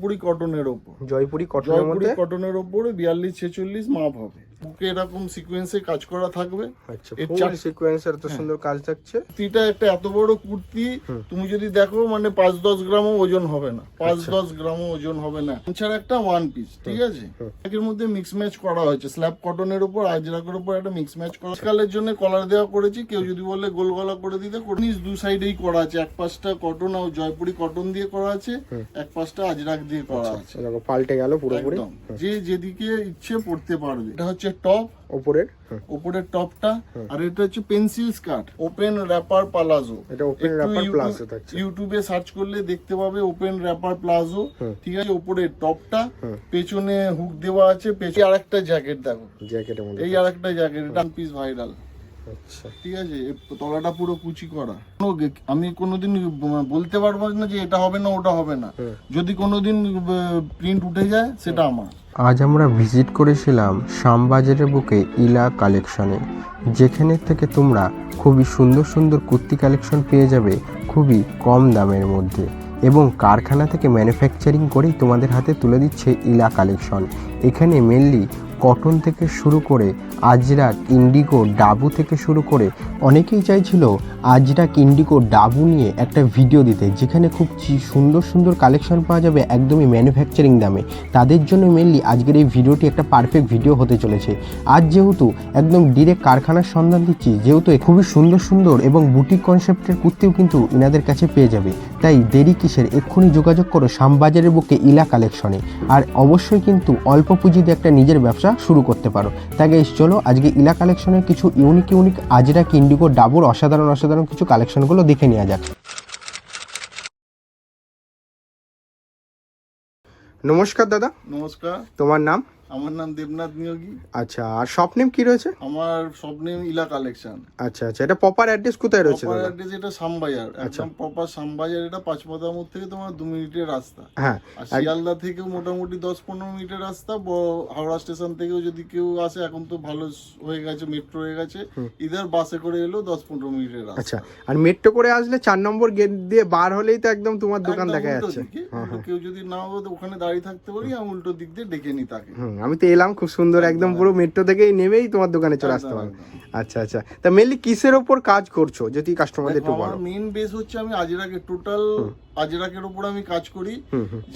জয়পুরি কটনের ওপর, জয়পুরি কটনের ওপরে 42-46 মাপ হবে। বুকে এরকম সিকোয়েন্সে কাজ করা থাকবে। আচ্ছা, ফুল সিকোয়েন্সের তো সুন্দর কাজ থাকছে। কুর্তিটা একটা এত বড় কুর্তি, তুমি যদি দেখো মানে 5-10 গ্রামও ওজন হবে না, 5-10 গ্রামও ওজন হবে না। এছাড়া একটা ওয়ান পিস, ঠিক আছে, এর মধ্যে মিক্স ম্যাচ করা হয়েছে। স্ল্যাব কটনের উপর আজরাকের উপর একটা মিক্স ম্যাচ করা, কালের জন্য কলার দেওয়া করেছি। কেউ যদি বলে গোল গলা করে দিতে, নিচ দু সাইডেই করা আছে। এক পাশটা কটন আর জয়পুরি কটন দিয়ে করা আছে, এক পাশটা আজরাক দিয়ে করা আছে। পাল্টে গেল পুরোপুরি, যে যেদিকে ইচ্ছে পড়তে পারবে। এটা হচ্ছে টপ, উপরের টপটা, আর এটা হচ্ছে pencil skirt, open wrapper palazzo. এটা ওপেন র্যাপার প্লাজো থাকছে, ইউটিউবে সার্চ করলে দেখতে পাবে ওপেন র্যাপার প্লাজো, ঠিক আছে। উপরের টপটা, পেছনে হুক দেওয়া আছে। পেছনে আরেকটা জ্যাকেট দেখো, জ্যাকেটের মধ্যে এই আরেকটা জ্যাকেট, এটা পিস ভাইরাল। আচ্ছা, ঠিক আছে, তলাটা পুরো কুচি করা। আমি কোনোদিন বলতে পারবো না যে এটা হবে না ওটা হবে না। যদি কোনোদিন প্রিন্ট উঠে যায় সেটা আমার। আজ আমরা ভিজিট করেছিলাম শ্যামবাজারের বুকে ইলা কালেকশনে, যেখানে থেকে তোমরা খুবই সুন্দর সুন্দর কুর্তি কালেকশন পেয়ে যাবে খুবই কম দামের মধ্যে, এবং কারখানা থেকে ম্যানুফ্যাকচারিং করেই তোমাদের হাতে তুলে দিচ্ছে ইলা কালেকশন। এখানে মেনলি কটন থেকে শুরু করে আজরাক, ইন্ডিগো, ডাবু থেকে শুরু করে অনেকেই চাইছিল আজরাক, ইন্ডিগো, ডাবু নিয়ে একটা ভিডিও দিতে, যেখানে খুব সুন্দর সুন্দর কালেকশন পাওয়া যাবে একদমই ম্যানুফ্যাকচারিং দামে। তাদের জন্য মেনলি আজকের এই ভিডিওটি একটা পারফেক্ট ভিডিও হতে চলেছে। আজ যেহেতু একদম ডিরেক্ট কারখানার সন্ধান দিচ্ছি, যেহেতু খুবই সুন্দর সুন্দর এবং বুটিক কনসেপ্টের কুর্তিও কিন্তু ইনাদের কাছে পেয়ে যাবে, তাই দেরি কিসের, এক্ষুনি যোগাযোগ করো শ্যামবাজারের বুকে ইলা কালেকশনে। আর অবশ্যই কিন্তু অল্প পুঁজিতে একটা নিজের ব্যবসা শুরু করতে পারো। তাই গাইস চলো আজকে ইলা কালেকশনের কিছু ইউনিক আজরাক, ইন্ডিগো, ডাবুর অসাধারণ কিছু কালেকশনগুলো দেখে নেওয়া যাক। নমস্কার দাদা। নমস্কার। তোমার নাম? আমার নাম দেবনাথ নিয়োগী। আচ্ছা, আর শপ নেম কি রয়েছে? আমার শপ নেম ইলা কালেকশন। আচ্ছা, এটা প্রপার অ্যাড্রেস কোথায় রয়েছে? প্রপার অ্যাড্রেস এটা শ্যামবাজার, একদম প্রপার শ্যামবাজার। এটা পাঁচমাথা মোড় থেকে তোমার 2 মিনিটের রাস্তা। হ্যাঁ, আর শিয়ালদা থেকেও মোটামুটি 10-15 মিনিটের রাস্তা। হাওড়া স্টেশন থেকেও যদি কেউ আসে, এখন তো ভালো হয়ে গেছে, মেট্রো হয়ে গেছে, ইদার বাসে করে এলেও 10-15 মিনিটের রাস্তা। আচ্ছা, আর মেট্রো করে আসলে 4 নম্বর গেট দিয়ে বার হলেই তো একদম তোমার দোকান দেখা যাচ্ছে। কেউ যদি না হবে ওখানে দাঁড়িয়ে থাকতে পারি, আমি উল্টো দিক দিয়ে ডেকে নি তাকে। আমি তো এলাম, খুব সুন্দর, একদম পুরো মেট্রো থেকেই নেমেই তোমার দোকানে চলে আসতে পারবে। আচ্ছা, তা মেনলি কিসের উপর কাজ করছো যদি কাস্টমারদের একটু বলো? আমার মেইন বেস হচ্ছে আমি আজরাকের, টোটাল আজরাকের উপর আমি কাজ করি।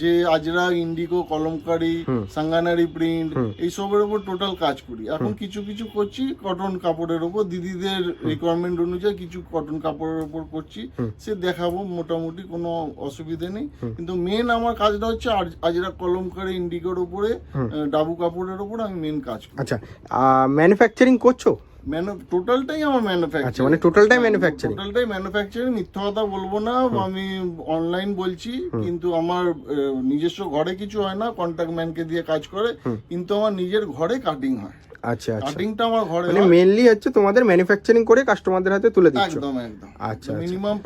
যে আজরাক, ইন্ডিগো, কলমকারি, সাঙ্গানারি প্রিন্ট, এই সবের উপর টোটাল কাজ করি। এখন কিছু করছি কটন কাপড়ের উপর, দিদিদের রিকোয়ারমেন্ট অনুযায়ী কিছু কটন কাপড়ের উপর করছি, সে দেখাবো, মোটামুটি কোনো অসুবিধা নেই। কিন্তু মেন আমার কাজটা হচ্ছে আজরাক, কলমকারি, ইন্ডিগোর উপরে, ডাবু কাপড়ের উপর আমি মেন কাজ করি। আচ্ছা, ম্যানুফ্যাকচারিং করছো? টোটালটাই আমার ম্যানুফ্যাকচারিং। আচ্ছা, মানে টোটালটাই ম্যানুফ্যাকচারিং, মিথ্যা কথা বলবো না। আমি অনলাইন বলছি, কিন্তু আমার নিজস্ব ঘরে কিছু হয় না, কন্ট্রাক্ট ম্যানকে দিয়ে কাজ করে, কিন্তু আমার নিজের ঘরে কাটিং হয়। আচ্ছা, কাটিংটা আমার ঘরে, মানে মেইনলি হচ্ছে তোমাদের ম্যানুফ্যাকচারিং করে কাস্টমারদের হাতে তুলে দিচ্ছ? একদম। আচ্ছা, মিনিমাম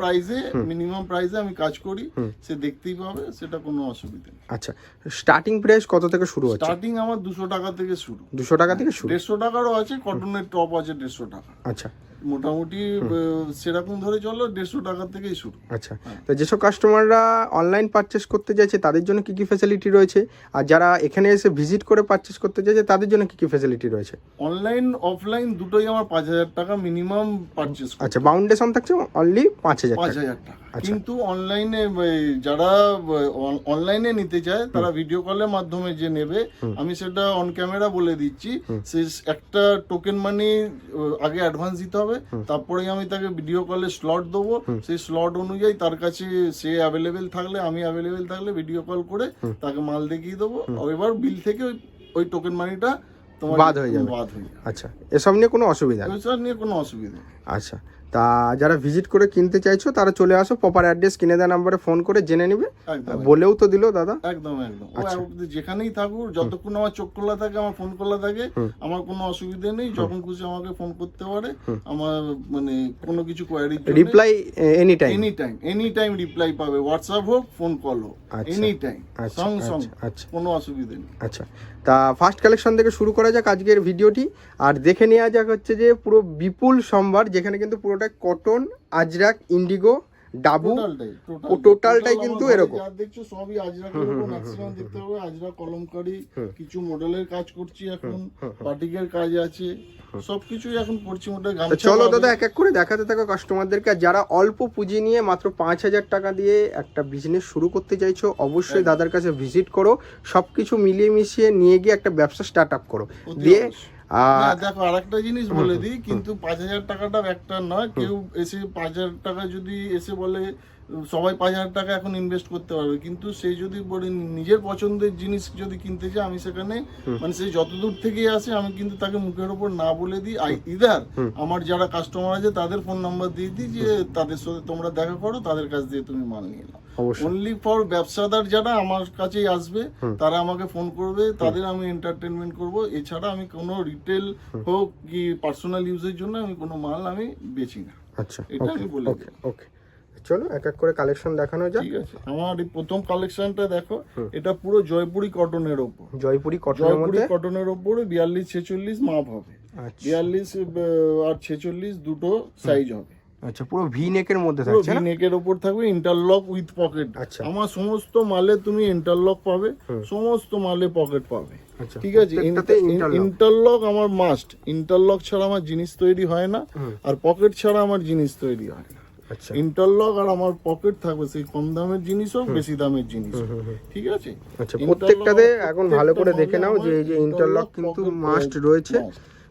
প্রাইসে আমি কাজ করি, সে দেখতেই পাবে, সেটা কোনো অসুবিধা নেই। আচ্ছা, স্টার্টিং প্রাইস কত থেকে শুরু হচ্ছে? স্টার্টিং আমার 200 টাকা থেকে শুরু। 200 টাকা থেকে শুরু? 150 টাকারও আছে, কটনের টপ আছে 150 টাকা। আচ্ছা, মোটামুটি সেরকম ধরে চলো 150 টাকা থেকেই শুরু। আচ্ছা, তো যেসব কাস্টমাররা অনলাইন পারচেস করতে চাইছে তাদের জন্য কি ফ্যাসিলিটি রয়েছে, আর যারা এখানে এসে ভিজিট করে পারচেস করতে চাইছে তাদের জন্য কি ফ্যাসিলিটি রয়েছে? অনলাইন অফলাইন দুটোই আমার 5000 টাকা মিনিমাম পারচেস। আচ্ছা, বাউন্ডেশন থাকছে অনলি 5000 টাকা। কিন্তু অনলাইনে যারা অনলাইনে নিতে চায় তারা ভিডিও কলের মাধ্যমে যে নেবে, আমি সেটা অন ক্যামেরা বলে দিচ্ছি। সে একটা টোকেন মানি আগে অ্যাডভান্স দিতে হবে, তারপরে আমি তাকে ভিডিও কলে স্লট দেবো। সেই স্লট অনুযায়ী তার কাছে সে অ্যাভেলেবেল থাকলে, আমি অ্যাভেলেবেল থাকলে ভিডিও কল করে তাকে মাল দেখিয়ে দেবো। এবার বিল থেকে ওই টোকেন মানিটা বাদ হয়ে যাবে। আচ্ছা, এসব নিয়ে কোনো অসুবিধা? আচ্ছা, তা যারা ভিজিট করে কিনতে চাইছো তারা চলে আসো, প্রপার অ্যাড্রেস কিনে দেওয়া নাম্বারে ফোন করে জেনে নিবে। বলেও তো দিল দাদা। একদম। যেখানেই থাকুক, যতক্ষণ আমার চোখ খোলা থাকে, আমার ফোন খোলা থাকে, আমার কোনো অসুবিধা নেই। যখন খুশি আমাকে ফোন করতে পারে। আমার মানে কোনো কিছু query, reply any time reply পাবে, হোয়াটসঅ্যাপ হোক, ফোন কল হোক, এনি টাইম, সঙ্গে। কোনো অসুবিধা নেই। আচ্ছা, তা ফার্স্ট কালেকশন থেকে শুরু করা যাক আজকের ভিডিওটি, আর দেখে নেওয়া যাক হচ্ছে যে পুরো বিপুল সম্ভার, যেখানে কিন্তু পুরোটা কটন, আজরাক, ইন্ডিগো, ডাবু টোটালটাই টোটালটাই কিন্তু এরকম। যা দেখছো সবই আজরাকের উপর ম্যাক্সিমাম দেখতে পাবে, আজরা কলমকারি, কিছু মডেলের কাজ করছি এখন, বাটিকের কাজ আছে, সবকিছুই এখন করছি মোটামুটি। তো গামছা চলো পাবে। দাদা এক এক করে দেখাতে থাকো কাস্টমারদেরকে। আর যারা অল্প পুঁজি নিয়ে মাত্র 5,000 টাকা দিয়ে একটা বিজনেস শুরু করতে চাইছো, অবশ্যই দাদার কাছে ভিজিট করো, সবকিছু মিলিয়ে মিশিয়ে নিয়ে গিয়ে একটা ব্যবসা স্টার্ট আপ করো। দিয়ে না, দেখো আরেকটা জিনিস বলে দিই, কিন্তু 5,000 টাকাটা একটা নয়। কেউ এসে 5,000 টাকা যদি এসে বলে, সবাই 5,000 টাকা এখন ইনভেস্ট করতে পারবে, কিন্তু সে যদি বলে নিজের পছন্দের জিনিস যদি কিনতে চায়, আমি সেখানে মানে সে যতদূর থেকে আসে আমি কিন্তু তাকে মুখের ওপর না বলে দিই। ইদার আমার যারা কাস্টমার আছে তাদের ফোন নাম্বার দিয়ে দিই, যে তাদের সাথে তোমরা দেখা করো, তাদের কাছ দিয়ে তুমি মাল নিয়ে নাও। অনলি ফর ব্যবসাদার যারা আমার কাছেই আসবে, তারা আমাকে ফোন করবে, তাদের আমি এন্টারটেনমেন্ট করব। এছাড়া আমি কোনো রিটেল হোক কি পার্সোনাল ইউজের জন্য আমি কোনো মাল আমি বেচি না। আচ্ছা, এটা আমি বলে দিই। ওকে, চলো এক এক করে কালেকশন দেখানো যাক। ঠিক আছে, আমার এই প্রথম কালেকশনটা দেখো, এটা পুরো জয়পুরি কটনের ওপর। জয়পুরি কটনের মধ্যে, কটনের ওপরে 42-46 মাপ হবে। 42 আর 46 দুটো সাইজ হবে। আচ্ছা, পুরো ভি নেকের মধ্যে পুরো থাকছে না? ভি নেকের ওপর থাকবে, ইন্টারলক উইথ পকেট। আচ্ছা, আমার সমস্ত মালে তুমি ইন্টারলক পাবে, সমস্ত মালে পকেট পাবে। আচ্ছা, ঠিক আছে, ইন্টারলক আমার মাস্ট। ইন্টারলক ছাড়া আমার জিনিস তৈরি হয় না, আর পকেট ছাড়া আমার জিনিস তৈরি হয় না। আচ্ছা, ইন্টারলক আর আমার পকেট থাকবে, সেই কম দামের জিনিস হোক বেশি দামের জিনিস হোক। ঠিক আছে, আচ্ছা, প্রত্যেকটাতে এখন ভালো করে দেখে নাও যে এই যে ইন্টারলক কিন্তু মাস্ট রয়েছে,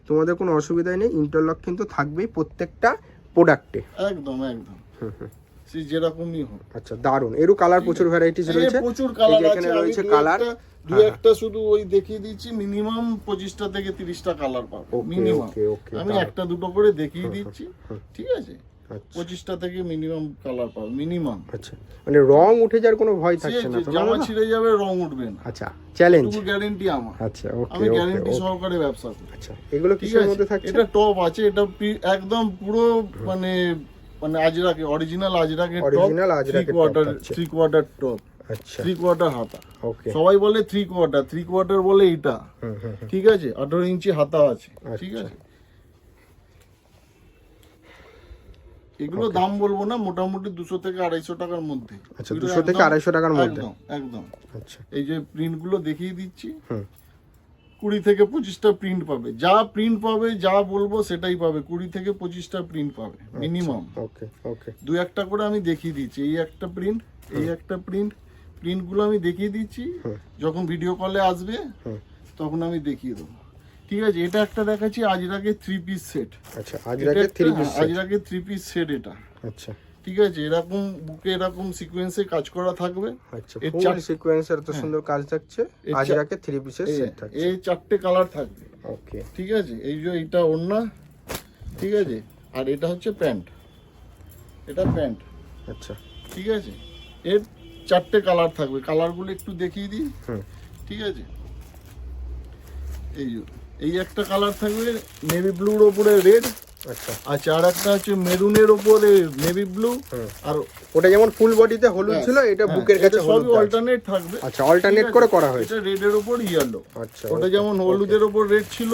তোমাদের কোনো অসুবিধাই নেই। ইন্টারলক কিন্তু থাকবেই প্রত্যেকটা প্রোডাক্টে, একদম একদম, সে যেরকমই হোক। আচ্ছা, দারুন। এরও কালার প্রচুর ভ্যারাইটিস রয়েছে, প্রচুর কালার আছে। এখানে রয়েছে কালার, দুই একটা শুধু ওই দেখিয়ে দিচ্ছি, মিনিমাম 25টা থেকে 30টা কালার পাবে মিনিমাম। আমি একটা দুটো করে দেখিয়ে দিচ্ছি, ঠিক আছে? 25টা থেকে মিনিমাম কালার পাবে মিনিমাম। আচ্ছা, মানে রং উঠে যাওয়ার কোনো ভয় থাকছে না তো? জামা ছিঁড়ে যাবে, রং উঠবে না। আচ্ছা, চ্যালেঞ্জ, এটুকু গ্যারান্টি আমার। আচ্ছা, ওকে, আমি গ্যারান্টি সহকারে ব্যবসা করি। আচ্ছা, এগুলো কিসের মধ্যে থাকছে? এটা টপ আছে, এটা একদম পুরো মানে আজরাকে, অরিজিনাল আজরাকে টপ, 3 কোয়ার্টার টপ। আচ্ছা, 3 কোয়ার্টার হাতা। ওকে, সবাই বলে 3 কোয়ার্টার, 3 কোয়ার্টার বলে এটা। ঠিক আছে, 18 ইঞ্চি হাতা আছে। ঠিক আছে, এগুলো দাম বলবো না, মোটামুটি 200 থেকে 250 টাকার মধ্যে। আচ্ছা, 200 থেকে 250 টাকার মধ্যে, একদম একদম। আচ্ছা, এই যে প্রিন্ট গুলো দেখিয়ে দিচ্ছি, 20 থেকে 25টা প্রিন্ট পাবে। যা প্রিন্ট পাবে, যা বলবো সেটাই পাবে। 20 থেকে 25টা প্রিন্ট পাবে মিনিমাম। ওকে ওকে, দু একটা করে আমি দেখিয়ে দিচ্ছি। এই একটা প্রিন্ট, এই একটা প্রিন্ট, প্রিন্টগুলো আমি দেখিয়ে দিচ্ছি। যখন ভিডিও কলে আসবে তখন আমি দেখিয়ে দেবো। ঠিক আছে, এটা একটা দেখাচ্ছি আজরাকে 3 পিস সেট। আচ্ছা, আজরাকে 3 পিস সেট, আজরাকে 3 পিস সেট এটা। আচ্ছা, ঠিক আছে, এরকম বুকে এরকম সিকোয়েন্সে কাজ করা থাকবে। আচ্ছা, ফুল সিকোয়েন্সের এত সুন্দর কাজ থাকছে। আজরাকে 3 পিসের সেট থাকছে। এই 4টে কালার থাকবে। ওকে, ঠিক আছে, এই যে এটা ওড়না, ঠিক আছে, আর এটা হচ্ছে প্যান্ট, এটা প্যান্ট। আচ্ছা, ঠিক আছে, এর 4টে কালার থাকবে। কালারগুলো একটু দেখিয়ে দিই। ঠিক আছে, এই একটা কালার থাকবে নেভি ব্লুর ওপরে রেড। আচ্ছা, আর একটা হচ্ছে মেরুনের ওপরে নেভি ব্লু। আর ওটা যেমন ফুল বডিতে হলুদ ছিল, এটা বুকের কাছে হলুদ, সবই অল্টারনেট থাকবে। আচ্ছা, অল্টারনেট করে করা হয়েছে। এটা রেডের ওপর ইয়েলো। আচ্ছা, ওটা যেমন হলুদের ওপর রেড ছিল,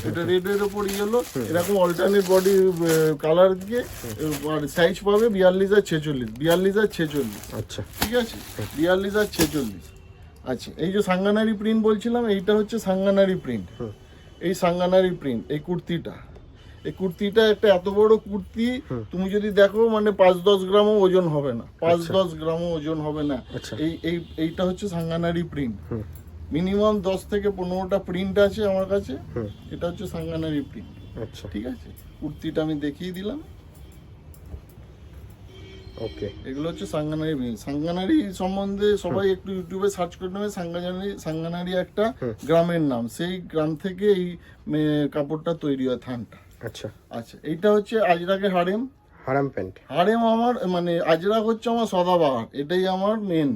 এটা রেডের ওপর ইয়েলো। এরকম অল্টারনেট বডি কালার দিয়ে সাইজ পাবে 42 আর 46, 42 আর 46। আচ্ছা, ঠিক আছে, 42 আর 46। আচ্ছা, এই যে সাঙ্গানারি প্রিন্ট বলছিলাম, এইটা হচ্ছে সাঙ্গানারি প্রিন্ট। এই সাঙ্গানারি প্রিন্ট, এই কুর্তিটা, এই কুর্তিটা একটা এত বড় কুর্তি, তুমি যদি দেখো মানে 5-10 গ্রামও ওজন হবে না, 5-10 গ্রামও ওজন হবে না। এইটা হচ্ছে সাঙ্গানারি প্রিন্ট। মিনিমাম 10 থেকে 15টা প্রিন্ট আছে আমার কাছে। এটা হচ্ছে সাঙ্গানারি প্রিন্ট। আচ্ছা, ঠিক আছে, কুর্তিটা আমি দেখিয়ে দিলাম। ওকে, এগুলো হচ্ছে সাঙ্গানারি প্রিন্ট। সাঙ্গানারি সম্বন্ধে সবাই একটু ইউটিউবে সার্চ করে নেবে। সাঙ্গানারি একটা গ্রামের নাম, সেই গ্রাম থেকে এই কাপড়টা তৈরি হয়, থানটা। আচ্ছা আচ্ছা, এইটা হচ্ছে আজরাকে হারেম, হারাম প্যান্ট। হারেম আমার মানে আজরা হচ্ছে আমার সদাবাহার, এটাই আমার মেন।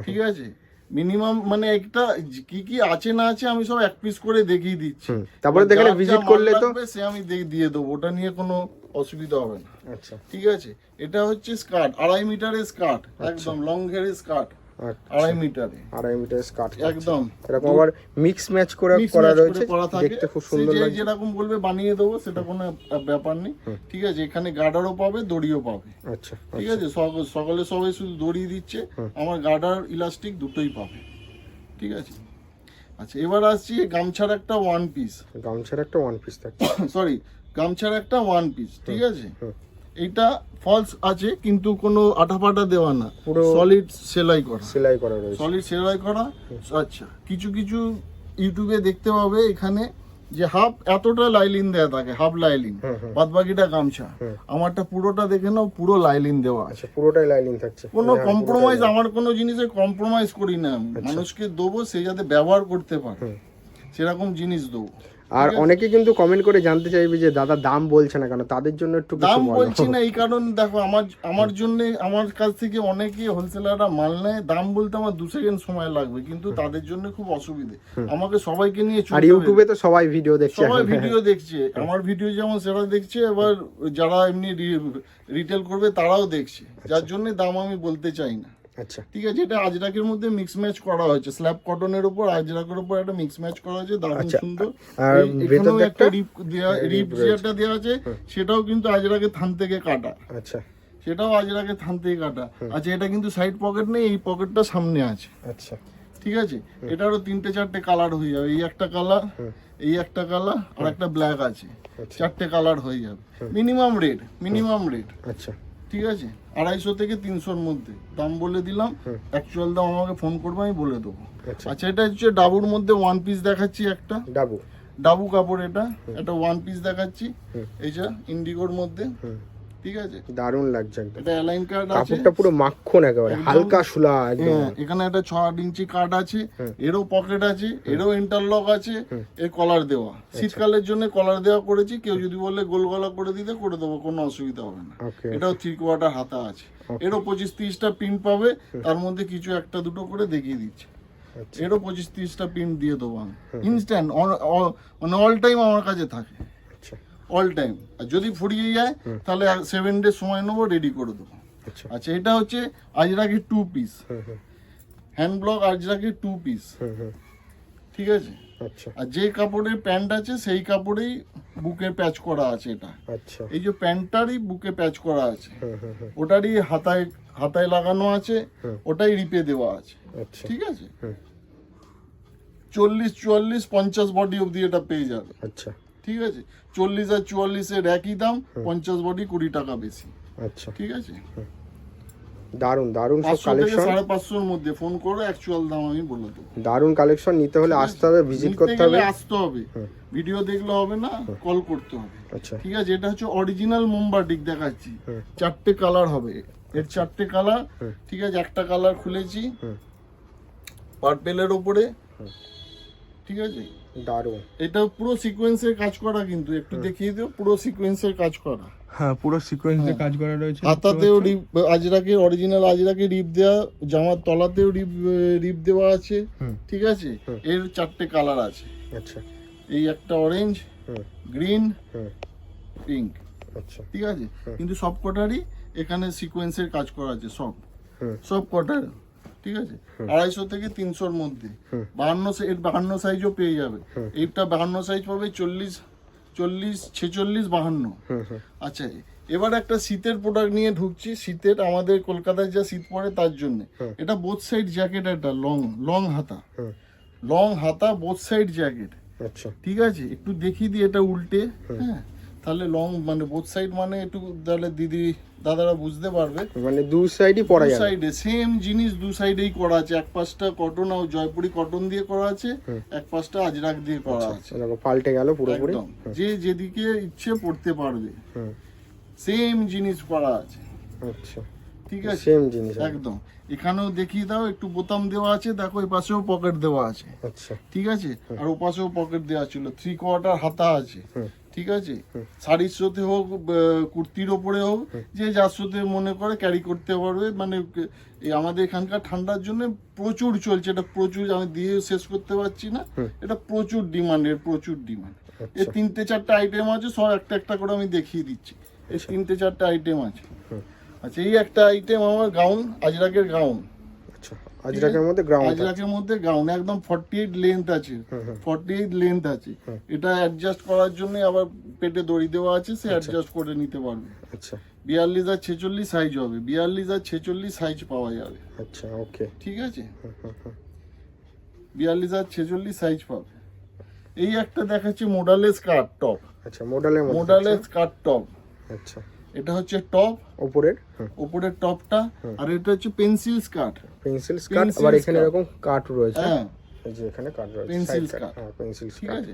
ঠিক আছে, মিনিমাম মানে একটা কি কি আছে না আছে আমি সব 1 পিস করে দেখিয়ে দিচ্ছি। তারপরে দেখলে ভিজিট করলে তো সে আমি দিয়ে দেবো, ওটা নিয়ে কোনো অসুবিধা হবে না। আচ্ছা, ঠিক আছে, এটা হচ্ছে স্কার্ট, 2.5 মিটারের স্কার্ট, একদম লং ঘেরের স্কার্ট। 2.5 মিটারে, 2.5 মিটার স্কার্ট একদম এরকম আবার মিক্স ম্যাচ করা Mix করা match রয়েছে, করে করা থাকে। দেখতে খুব সুন্দর সে লাগছে। যেরকম বলবে বানিয়ে দেবো, সেটা কোনো ব্যাপার নেই। ঠিক আছে, এখানে গার্ডারও পাবে, দড়িও পাবে। আচ্ছা ঠিক আছে, সকালে সবাই শুধু দড়ি দিচ্ছে, আমার গার্ডার ইলাস্টিক দুটোই পাবে। ঠিক আছে, আচ্ছা এবার আসছি গামছার একটা ওয়ান পিস। গামছার একটা ওয়ান পিস থাকছে, সরি, গামছার একটা ওয়ান পিস। ঠিক আছে, এইটা ফলস আছে কিন্তু কোনো আঠা ফাটা দেওয়া না, পুরো সলিড সেলাই করা, সেলাই করা রয়েছে। সলিড সেলাই করা। আচ্ছা, কিছু কিছু ইউটিউবে দেখতে পাবে এখানে যে হাফ এতটা লাইলিন দেয়া থাকে, হাফ লাইলিন, বাদ বাকিটা গামছা। আমারটা পুরোটা দেখে নাও, পুরো লাইলিন দেওয়া আছে। আচ্ছা, পুরোটাই লাইনিং থাকছে, কোনো কম্প্রোমাইজ, আমার কোনো জিনিসে কম্প্রোমাইজ করি না আমি। মানুষকে দেবো সে যাতে ব্যবহার করতে পারে, সেরকম জিনিস দেবো। আর অনেকে কিন্তু কমেন্ট করে জানতে চাইবে যে দাদা দাম বলছে না কেন, তাদের জন্য একটু কিছু দাম বলো। বলছি না এই কারণ, দেখো আমার জন্য, আমার কাছ থেকে অনেকে হোলসেলাররা মাল নেয়, দাম বলতে আমার 2 সেকেন্ড সময় লাগবে, কিন্তু তাদের জন্য খুব অসুবিধে। আমাকে সবাইকে নিয়ে আর ইউটিউবে তো সবাই ভিডিও দেখছে, সবাই ভিডিও দেখছে, আমার ভিডিও যেমন সেটা দেখছে, এবার যারা এমনি রিটেল করবে তারাও দেখছে, যার জন্য দাম আমি বলতে চাই না। আচ্ছা ঠিক আছে, এটা আজরাকের মধ্যে মিক্স ম্যাচ করা হয়েছে, স্ল্যাব কটনের উপর আজরাকের উপর একটা মিক্স ম্যাচ করা হয়েছে, দারুণ সুন্দর। আর এখানেও একটা রিপ যেটা দেওয়া আছে, সেটাও কিন্তু আজরাকের থান থেকে কাটা। আচ্ছা, সেটাও আজরাকের থান থেকে কাটা। আচ্ছা, এটা কিন্তু সাইড পকেট নেই, এই পকেটটা সামনে আছে। আচ্ছা ঠিক আছে, এটারও 3-4টে কালার হয়ে যাবে, এই একটা কালার, এই একটা কালার, আর একটা ব্ল্যাক আছে, 4টে কালার হয়ে যাবে। Minimum rate. আচ্ছা ঠিক আছে, 250 থেকে 300-র মধ্যে দাম বলে দিলাম। অ্যাকচুয়াল দাম আমাকে ফোন করবে, আমি বলে দেবো। আচ্ছা, এটা হচ্ছে ডাবুর মধ্যে ওয়ান পিস দেখাচ্ছি, একটা ডাবু কাপড়, এটা একটা ওয়ান পিস দেখাচ্ছি, এইটা ইন্ডিগোর মধ্যে। ঠিক আছে, দারুণ লাগছে একদম। এটা অ্যালাইন কার্ড আছে, কাপড়টা পুরো মাখন একেবারে, হালকা সুলা একদম। এখানে একটা 6 ইঞ্চি কার্ড আছে, এরও পকেট আছে, এরও ইন্টারলক আছে, এর কলার দেওয়া। শীতকালের জন্য কলার দেওয়া করেছি, কেউ যদি বলে গোল গলা করে দিতে করে দেবো, কোনো অসুবিধা হবে না। এটাও 3/4 হাতা আছে, এরও 25-30টা প্রিন্ট পাবে, তার মধ্যে কিছু একটা দুটো করে দেখিয়ে দিচ্ছে। এরও 25-30টা প্রিন্ট দিয়ে দেবো আমি ইনস্ট্যান্ট, মানে অল টাইম আমার কাছে থাকে, অল টাইম। আর যদি ফুরিয়ে যায় তাহলে 7 ডে সময় নেবো, রেডি করে দেবো। আচ্ছা, এটা হচ্ছে আজরাকের 2 পিস, হ্যান্ড ব্লক আজরাকের 2 পিস। ঠিক আছে, আর যে কাপড়ের প্যান্ট আছে সেই কাপড়েই বুকে প্যাচ করা আছে। এটা এই যে প্যান্টটারই বুকে প্যাচ করা আছে, ওটারই হাতায় লাগানো আছে, ওটাই রিপে দেওয়া আছে। ঠিক আছে, 40, 44, 50 বডি অবধি এটা পেয়ে যাবে। আচ্ছা, ঠিক আছে, 40 আর 44-এর একই দাম, 50 বডি 20 টাকা বেশি। আচ্ছা, ঠিক আছে, দারুন সব 500 থেকে 550-এর মধ্যে ফোন করে অ্যাকচুয়াল দাম আমি বলে দেবো। দারুন কালেকশন, নিতে হলে আসতে হবে, ভিজিট করতে হবে, ভিডিও দেখলে হবে না, কল করতে হবে। আচ্ছা, ঠিক আছে, এটা হচ্ছে অরিজিনাল মোমবাটিক দেখাচ্ছি, 4টে কালার হবে, এর 4টে কালার। ঠিক আছে, একটা কালার খুলেছি পার্পেলের উপরে। ঠিক আছে, দারুন। এটা পুরো সিকোয়েন্সের কাজ করা, কিন্তু একটু দেখিয়ে দিও, পুরো সিকোয়েন্সের কাজ করা। হ্যাঁ, পুরো সিকোয়েন্সে কাজ করা রয়েছে। হাতাতেও রিপ, আজরাকের অরিজিনাল আজরাকের রিপ দেওয়া, জামার তলাতেও রিপ দেওয়া আছে। ঠিক আছে, এর 4টে কালার আছে। আচ্ছা, এই একটা অরেঞ্জ, গ্রিন, পিঙ্ক। আচ্ছা, ঠিক আছে, কিন্তু সব কটারই এখানে সিকোয়েন্সের কাজ করা আছে, সব কটার। ঠিক আছে, 250 থেকে 300-র মধ্যে। 52 সাইজও পেয়ে যাবে। এইটা 52 সাইজ পাবে, 40, 46, 52। আচ্ছা, এবার একটা শীতের প্রোডাক্ট নিয়ে ঢুকছি। শীতের, আমাদের কলকাতায় যা শীত পড়ে তার জন্য এটা বোথ সাইড জ্যাকেট, একটা লং হাতা বোথ সাইড জ্যাকেট। আচ্ছা, ঠিক আছে, একটু দেখিয়ে দিই এটা উল্টে। হ্যাঁ, তাহলে লং মানে বোথ সাইড, মানে একটু তাহলে দাদারা বুঝতে পারবে, মানে দু সাইডই পরা যাবে, সাইডে সেম জিনিস, দু সাইডেই করা আছে। এক পাশটা কটন আর জয়পুরি কটন দিয়ে করা আছে, এক পাশটা আজরাক দিয়ে করা আছে। পাল্টে গেল পুরোপুরি, যে যেদিকে ইচ্ছে পড়তে পারবে, সেম জিনিস করা আছে। আচ্ছা, ঠিক আছে, সেম জিনিস একদম। এখানেও দেখিয়ে দাও, একটু বোতাম দেওয়া আছে, দেখো এই পাশেও পকেট দেওয়া আছে। আচ্ছা, ঠিক আছে, আর ও পাশেও পকেট দেওয়া ছিল, 3/4 হাতা আছে। ঠিক আছে, শাড়ির সাথে হোক, কুর্তির ওপরে হোক, যে যার সাথে মনে করে ক্যারি করতে পারবে। মানে এই আমাদের এখানকার ঠান্ডার জন্য প্রচুর চলছে এটা, প্রচুর, আমি দিয়ে শেষ করতে পারছি না। এটা প্রচুর ডিমান্ড, এর 3-4টে আইটেম আছে, সব একটা করে আমি দেখিয়ে দিচ্ছি। এই 3-4টে আইটেম আছে। আচ্ছা, এই একটা আইটেম আমার গাউন, আজরাকের গাউন। আচ্ছা, আজরাকের মধ্যে গ্রাউন্ড আজরাকের মধ্যে গ্রাউন্ড একদম 48 লেন্থ আছে, 48 লেন্থ আছে। এটা অ্যাডজাস্ট করার জন্য আবার পেটে দড়ি দেওয়া আছে, সে অ্যাডজাস্ট করে নিতে পারবে। আচ্ছা 42 আর 46 সাইজ হবে, 42 আর 46 সাইজ পাওয়া যাবে। আচ্ছা ওকে ঠিক আছে, 42 আর 46 সাইজ পাবে। এই একটা দেখাচ্ছি মডালের স্কার্ট টপ। আচ্ছা মডেলের স্কার্ট টপ। আচ্ছা এটা হচ্ছে টপ, উপরের টপটা, আর এটা হচ্ছে পেন্সিল স্কার্ট। আবার এখানে এরকম কাট রয়েছে। হ্যাঁ এই যে এখানে কাট রয়েছে, পেন্সিল স্কার্ট। হ্যাঁ পেন্সিল ঠিক স্কার্ট। আছে,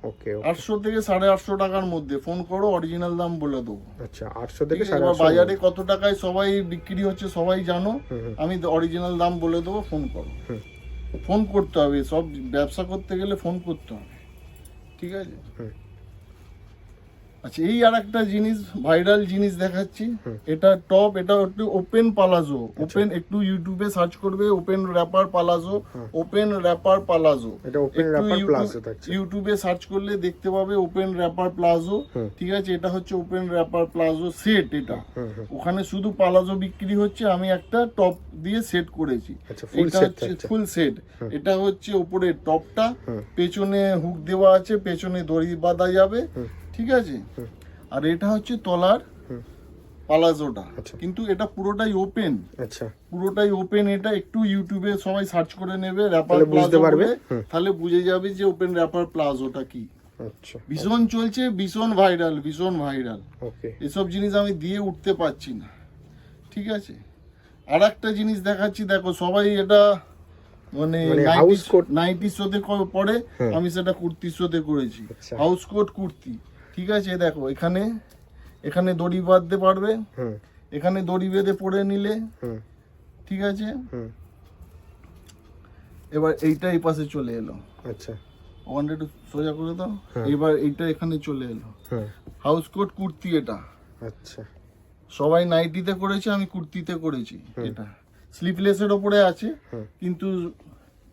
ওকে 800 থেকে 850 টাকার মধ্যে। ফোন করো, অরিজিনাল দাম বলে দেবো। আচ্ছা 800 থেকে এবার 850 বাজারে কত টাকায় সবাই বিক্রি হচ্ছে সবাই জানো, আমি অরিজিনাল দাম বলে দেবো, ফোন করো। ফোন করতে হবে, সব ব্যবসা করতে গেলে ফোন করতে হবে। ঠিক আছে, আচ্ছা এই আর একটা জিনিস, ভাইরাল জিনিস দেখাচ্ছি। এটা টপ, এটা একটু ওপেন পালাজো। ওপেন, একটু ইউটিউবে সার্চ করবে open wrapper palazzo, open wrapper palazzo. এটা ওপেন র্যাপার প্লাজো থাকছে। ইউটিউবে সার্চ করলে দেখতে পাবে ওপেন র্যাপার প্লাজো। ঠিক আছে, এটা হচ্ছে ওপেন র্যাপার প্লাজো সেট। এটা ওখানে শুধু পালাজো বিক্রি হচ্ছে, আমি একটা টপ দিয়ে সেট করেছি। এটা হচ্ছে ফুল সেট। এটা হচ্ছে উপরে টপটা, পেছনে হুক দেওয়া আছে, পেছনে দড়ি বাঁধা যাবে। ঠিক আছে, আর এটা হচ্ছে তলার পালাজোটা, কিন্তু এটা পুরোটাই ওপেন। আচ্ছা পুরোটাই ওপেন। এটা একটু ইউটিউবে সবাই সার্চ করে নেবে র্যাপার বুঝতে পারবে, তাহলে বুঝে যাবে যে ওপেন র্যাপার প্লাজোটা কি। আচ্ছা ভীষণ চলছে, ভীষণ ভাইরাল, ভীষণ ভাইরাল। ওকে এসব জিনিস আমি দিয়ে উঠতে পারছি না। ঠিক আছে, আর একটা জিনিস দেখাচ্ছি, দেখো সবাই এটা মানে হাউস কোট নাইটি শোতে পরে, আমি সেটা কুর্তি শোতে করেছি। House coat kurti. ঠিক আছে, দেখো এখানে এখানে দড়ি বাঁধতে পারবে, এখানে দড়ি বেঁধে পরে নিলে। ঠিক আছে, এবার এইটা এই পাশে চলে এলো। আচ্ছা ওখানটা একটু সোজা করে দাও। এবার এইটা এখানে চলে এলো। হাউস কোট কুর্তি এটা। আচ্ছা সবাই নাইটিতে করেছে, আমি কুর্তিতে করেছি। এটা স্লিপলেসের ওপরে আছে, কিন্তু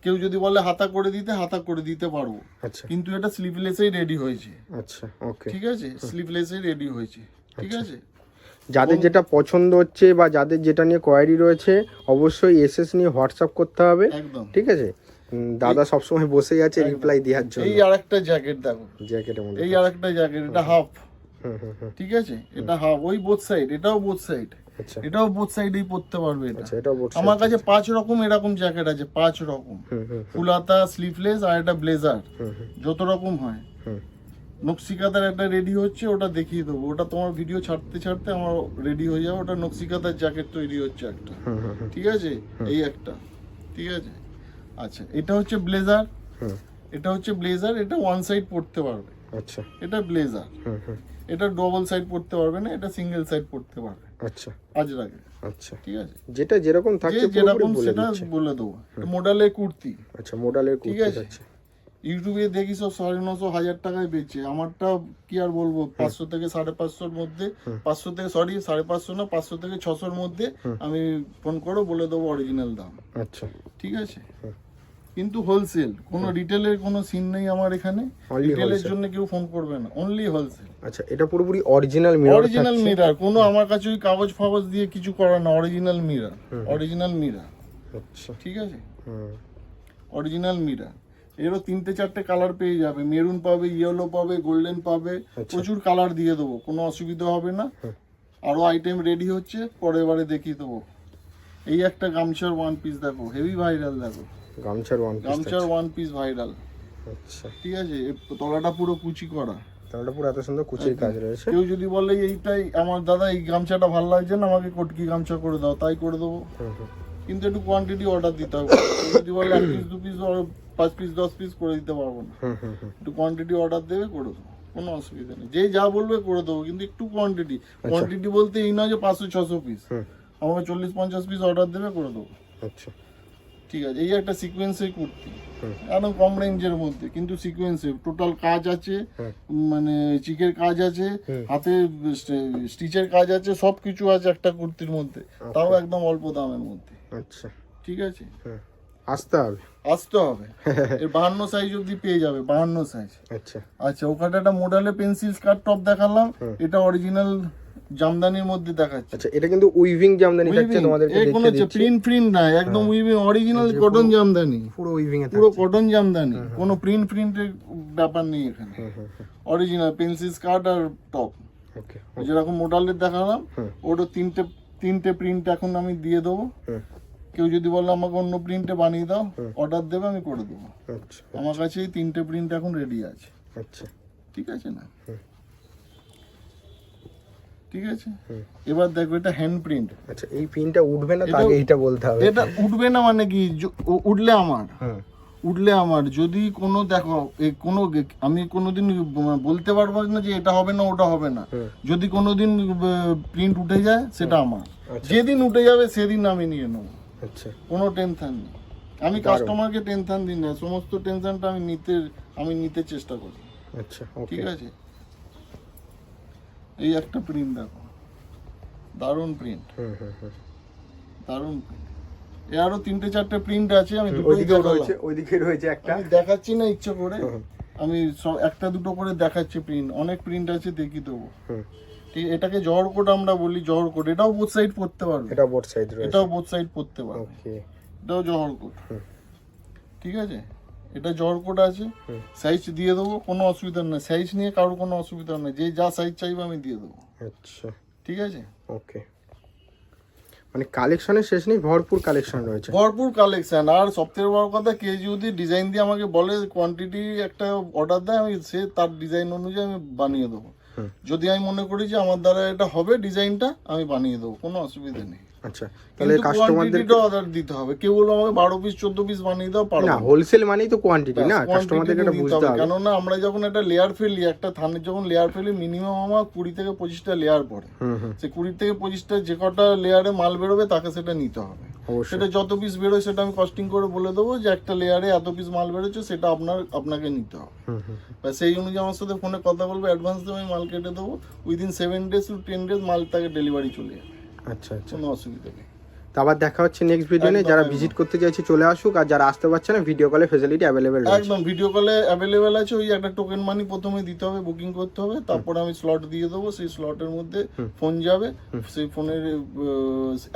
কেউ যদি বলে হাতা করে দিতে, হাতা করে দিতে পারবো। আচ্ছা কিন্তু এটা স্লিপলেসেই রেডি হয়েছে। আচ্ছা ওকে ঠিক আছে, স্লিপলেসেই রেডি হয়েছে। ঠিক আছে, যাদের যেটা পছন্দ হচ্ছে বা যাদের যেটা নিয়ে কোয়ারি রয়েছে, অবশ্যই এসএস নিয়ে হোয়াটসঅ্যাপ করতে হবে। একদম ঠিক আছে, দাদা সবসময় বসেই আছে রিপ্লাই দেওয়ার জন্য। এই আরেকটা জ্যাকেট দেখো, জ্যাকেটের মধ্যে এই আরেকটা জ্যাকেট, এটা হাফ। ঠিক আছে, এটা হাফ, ওই বোথ সাইড, এটাও বোথ সাইড। আচ্ছা এটাও বোথ সাইডেই পরতে পারবে এটা। আচ্ছা এটাও বোট আমার কাছে 5 রকম এরকম জ্যাকেট আছে, 5 রকম। ফুলাতা, স্লিভলেস, আর একটা ব্লেজার, যত রকম হয়। নকশিকাতার একটা রেডি হচ্ছে, ওটা দেখিয়ে দেবো। ওটা তোমার ভিডিও ছাড়তে ছাড়তে আমার রেডি হয়ে যাবে। ওটা নকশিকাতার জ্যাকেট তৈরি হচ্ছে একটা। ঠিক আছে, এই একটা। ঠিক আছে, আচ্ছা এটা হচ্ছে ব্লেজার। এটা হচ্ছে ব্লেজার, এটা ওয়ান সাইড পরতে পারবে। আচ্ছা এটা ব্লেজার, এটা ডবল সাইড পরতে পারবে না, এটা সিঙ্গেল সাইড পরতে পারবে। আচ্ছা আজরাকে। আচ্ছা ঠিক আছে, যেটা যেরকম থাকছে যেরকম পুরোপুরি বলে সেটা দিচ্ছে। বলে দেবো। মডেলের কুর্তি। আচ্ছা মডেলের ঠিক কুর্তি আছে, আছে। ইউটিউবে দেখি সব 950 1000 টাকায় বেচে। আমারটা কি আর বলবো, 500 থেকে 550 মধ্যে, 500 থেকে 550 না, 500 থেকে 600 মধ্যে। আমি ফোন করো, বলে দেবো অরিজিনাল দাম। আচ্ছা ঠিক আছে, কিন্তু হোলসেল, কোনো রিটেলের কোনো সিন নেই আমার এখানে। রিটেলের জন্য কেউ ফোন করবে না, অনলি হোলসেল। আচ্ছা এটা পুরোপুরি অরিজিনাল মিরর, অরিজিনাল মিরর, কোনো আমার কাছে ওই কাগজ ফাগজ দিয়ে কিছু করা না। Original mirror, original mirror. আচ্ছা ঠিক আছে, অরিজিনাল মিরর। এরও 3-4টে কালার পেয়ে যাবে, মেরুন পাবে, ইয়েলো পাবে, গোল্ডেন পাবে, প্রচুর কালার দিয়ে দেবো, কোনো অসুবিধা হবে না। আরো আইটেম রেডি হচ্ছে, পরের বারে দেখিয়ে দেবো। এই একটা গামছার ওয়ান পিস দেখো, হেভি ভাইরাল। দেখো গামছার ওয়ান পিস ভাইরাল। আচ্ছা ঠিক আছে, তলাটা পুরো কুচি করা, তলাটা পুরো এত সুন্দর কুচির কাজ রয়েছে। কেউ যদি বলে এইটাই আমার দাদা, এই গামছাটা ভালো লাগছে না, আমাকে কটকি গামছা করে দাও, তাই করে দেবো। কিন্তু একটু কোয়ান্টিটি অর্ডার দিতে হবে। যদি বলে 1 পিস 2 পিস 5 পিস 10 পিস করে দিতে পারবো না। একটু কোয়ান্টিটি অর্ডার দেবে, করে দেবো, কোনো অসুবিধা নেই। যে যা বলবে করে দেবো, কিন্তু একটু কোয়ান্টিটি বলতে এই নয় যে 500-600 পিস। আমাকে 40-50 পিস অর্ডার দেবে, করে দেবো। আচ্ছা ঠিক আছে, এই একটা সিকোয়েন্সের কুর্তি, একদম কম রেঞ্জের মধ্যে, কিন্তু সিকোয়েন্সের টোটাল কাজ আছে, মানে চিকের কাজ আছে, হাতে স্টিচের কাজ আছে, সবকিছু আছে একটা কুর্তির মধ্যে, তাও একদম অল্প দামের মধ্যে। আচ্ছা ঠিক আছে, আসতে হবে এর 52 সাইজ অবধি পেয়ে যাবে, 52 সাইজ। আচ্ছা আচ্ছা, ওখানে একটা মডেলে পেন্সিল স্কার্ট টপ দেখালাম, এটা অরিজিনাল জামদানির মধ্যে দেখাচ্ছে। আচ্ছা, এটা কিন্তু উইভিং জামদানি থাকছে তোমাদেরকে এই কোনো দেখতে দিচ্ছি। প্রিন্ট না, একদম উইভিং অরিজিনাল কটন জামদানি, পুরো উইভিং এ পুরো কটন জামদানি, কোনো প্রিন্টের ব্যাপার নেই এখানে। অরিজিনাল পেন্সিল স্কার্ট আর টপ, ওকে যেরকম মোডালের দেখালাম ওটা তিনটে প্রিন্ট এখন আমি দিয়ে দেবো। কেউ যদি বলে আমাকে অন্য প্রিন্টে বানিয়ে দাও, অর্ডার দেবে, আমি করে দেবো। আচ্ছা আমার কাছে এই 3টে প্রিন্ট এখন রেডি আছে। আচ্ছা ঠিক আছে না? ঠিক আছে, এবার দেখো এটা হ্যান্ড প্রিন্ট। আচ্ছা, এই পিনটা উঠবে না, তার আগে এইটা বলতে হবে। এটা উঠবে না মানে কি, উঠলে আমার যদি কোনো দেখো কোনো আমি কোনোদিন বলতে পারবো না যে এটা হবে না ওটা হবে না। যদি কোনোদিন প্রিন্ট উঠে যায় সেটা আমার, যেদিন উঠে যাবে সেদিন আমি নিয়ে নেবো। আচ্ছা, কোনো টেনশন নেই, আমি কাস্টমারকে টেনশন দিই না, সমস্ত টেনশনটা আমি নিতে চেষ্টা করি। আচ্ছা ঠিক আছে, এই একটা প্রিন্ট দেখো, দারুণ প্রিন্ট, দারুণ প্রিন্ট। এ আরো 3-4টে প্রিন্ট আছে, আমি ওইদিকে রয়েছে একটা, আমি দেখাচ্ছি না ইচ্ছে করে, আমি সব একটা দুটো করে দেখাচ্ছি প্রিন্ট, অনেক প্রিন্ট আছে, দেখি দেবো। ঠিক, এটাকে জহর কোট আমরা বলি, জহর কোট। এটাও বোথ সাইড পড়তে পারবে, এটা বোথ সাইড রয়েছে, এটাও বোথ সাইড পড়তে পারবে। ওকে, এটাও জহর কোট। ঠিক আছে, এটা জহর কোট আছে, সাইজ দিয়ে দেবো, কোনো অসুবিধা নেই, সাইজ নিয়ে কারোর কোনো অসুবিধা নেই, যে যা সাইজ চাইবে আমি দিয়ে দেবো। আচ্ছা ঠিক আছে, ওকে, মানে কালেকশনের শেষ নেই, ভরপুর কালেকশন রয়েছে, ভরপুর কালেকশন। আর সবথেকে বড় কথা, কে যদি ডিজাইন দিয়ে আমাকে বলে কোয়ান্টিটি একটা অর্ডার দেয়, আমি সে তার ডিজাইন অনুযায়ী আমি বানিয়ে দেবো। যদি আমি মনে করি যে আমার দ্বারা এটা হবে ডিজাইনটা, আমি বানিয়ে দেবো, কোনো অসুবিধা নেই। আচ্ছা, তাহলে কাস্টমারদের অর্ডার দিতে হবে। কেউ বললো আমাকে 12 পিস 14 পিস বানিয়ে দাও, পারবো না, হোলসেল মানেই তো কোয়ান্টিটি না, কাস্টমারদের এটা বুঝতে হবে। কেননা আমরা যখন একটা লেয়ার ফেলি, একটা থানের যখন লেয়ার ফেলি, মিনিমাম আমার 20 থেকে 25টা লেয়ার পড়ে। সে 20 থেকে 25টা যে কটা লেয়ারে মাল বেরোবে তাকে সেটা নিতে হবে। সেটা যত পিস বেরোয় সেটা আমি কস্টিং করে বলে দেবো যে একটা লেয়ারে এত পিস মাল বেরোচ্ছে, সেটা আপনাকে নিতে হবে। সেই অনুযায়ী আমার সাথে ফোনে কথা বলবো, অ্যাডভান্স দেবো, আমি মাল কেটে দেবো, উইদিন 7 days to 10 days মাল তাকে ডেলিভারি চলে যাবে। আচ্ছা আচ্ছা, কোনো অসুবিধা নেই। তো আবার দেখা হচ্ছে নেক্সট ভিডিওতে। যারা ভিজিট করতে চাইছে চলে আসুক, আর যারা আসতে পারছে না, ভিডিও কলে ফ্যাসিলিটি অ্যাভেলেবেল রয়েছে। একদম ভিডিও কলে অ্যাভেলেবেল আছে। ওই একটা টোকেন মানি প্রথমে দিতে হবে, বুকিং করতে হবে, তারপরে আমি স্লট দিয়ে দেবো। সেই স্লটের মধ্যে ফোন যাবে, সেই ফোনের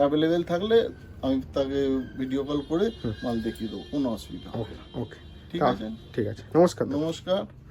অ্যাভেলেবেল থাকলে আমি তাকে ভিডিও কল করে মাল দেখিয়ে দেবো, কোনো অসুবিধা হবে না। ওকে, ঠিক আছে, ঠিক আছে, নমস্কার। নমস্কার।